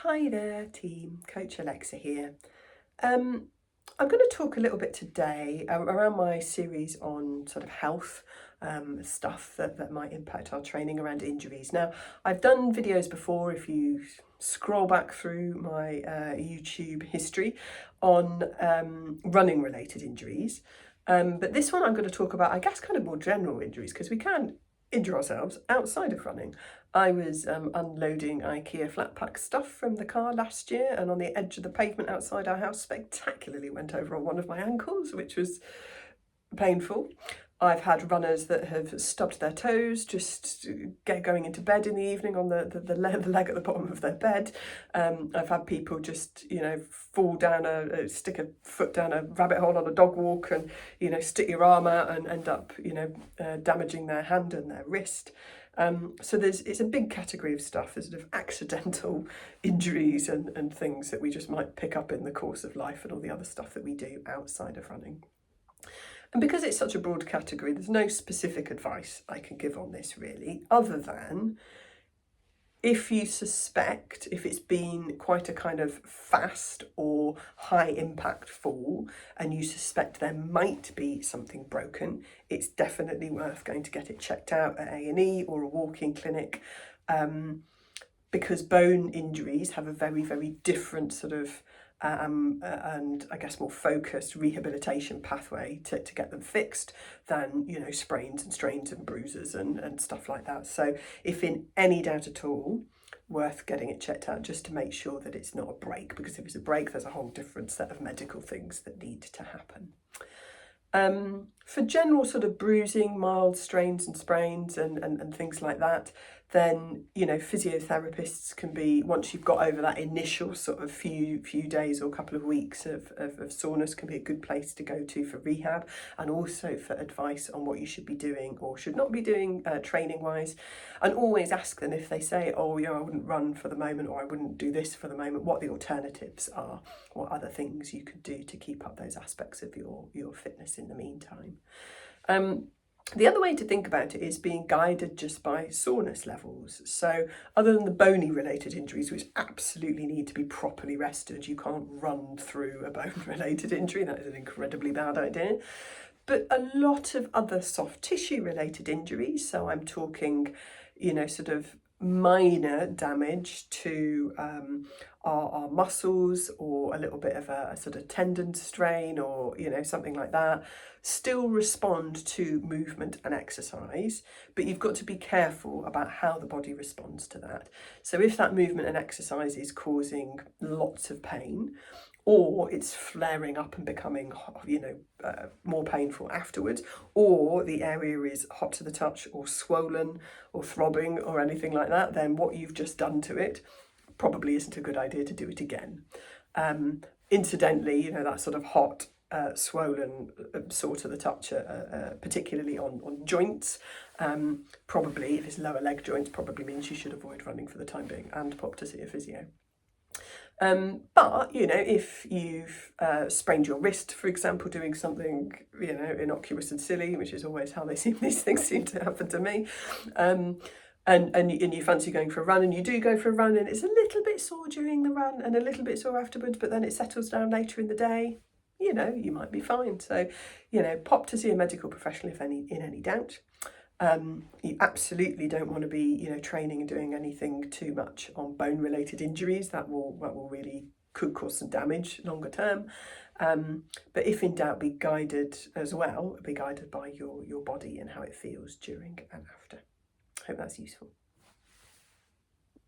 Hi there team, Coach Alexa here. I'm going to talk a little bit today around my series on sort of health stuff that might impact our training around injuries. Now, I've done videos before, if you scroll back through my YouTube history, on running related injuries. But this one I'm going to talk about, I guess, kind of more general injuries, because we can injure ourselves outside of running. I was unloading IKEA flat pack stuff from the car last year, and on the edge of the pavement outside our house spectacularly went over on one of my ankles, which was painful. I've had runners that have stubbed their toes just going into bed in the evening on the leg at the bottom of their bed. I've had people just, fall down stick a foot down a rabbit hole on a dog walk and, stick your arm out and end up, damaging their hand and their wrist. So it's a big category of stuff. There's sort of accidental injuries and things that we just might pick up in the course of life and all the other stuff that we do outside of running. And because it's such a broad category, there's no specific advice I can give on this really, other than if you suspect, if it's been quite a kind of fast or high impact fall and you suspect there might be something broken, it's definitely worth going to get it checked out at A&E or a walk-in clinic, because bone injuries have a very, very different sort of and I guess more focused rehabilitation pathway to get them fixed than, sprains and strains and bruises and stuff like that. So if in any doubt at all, worth getting it checked out just to make sure that it's not a break, because if it's a break, there's a whole different set of medical things that need to happen. For general sort of bruising, mild strains and sprains and things like that, then, physiotherapists can be, once you've got over that initial sort of few days or couple of weeks of soreness, can be a good place to go to for rehab and also for advice on what you should be doing or should not be doing training-wise. And always ask them if they say, oh, I wouldn't run for the moment or I wouldn't do this for the moment, what the alternatives are, what other things you could do to keep up those aspects of your fitness in the meantime. The other way to think about it is being guided just by soreness levels. So other than the bony related injuries, which absolutely need to be properly rested, you can't run through a bone related injury. That is an incredibly bad idea. But a lot of other soft tissue related injuries, so I'm talking, sort of minor damage to our muscles or a little bit of a sort of tendon strain or, something like that, still respond to movement and exercise, but you've got to be careful about how the body responds to that. So if that movement and exercise is causing lots of pain, or it's flaring up and becoming, more painful afterwards, or the area is hot to the touch or swollen or throbbing or anything like that, then what you've just done to it probably isn't a good idea to do it again. Incidentally, that sort of hot, swollen, sore to the touch, particularly on joints, probably, if it's lower leg joints, probably means you should avoid running for the time being and pop to see a physio. But, if you've sprained your wrist, for example, doing something, innocuous and silly, which is always how these things seem to happen to me, and you fancy going for a run and you do go for a run and it's a little bit sore during the run and a little bit sore afterwards, but then it settles down later in the day, you might be fine. So, pop to see a medical professional if in any doubt. You absolutely don't want to be, training and doing anything too much on bone-related injuries. That will really could cause some damage longer term. But if in doubt, be guided as well. Be guided by your body and how it feels during and after. Hope that's useful.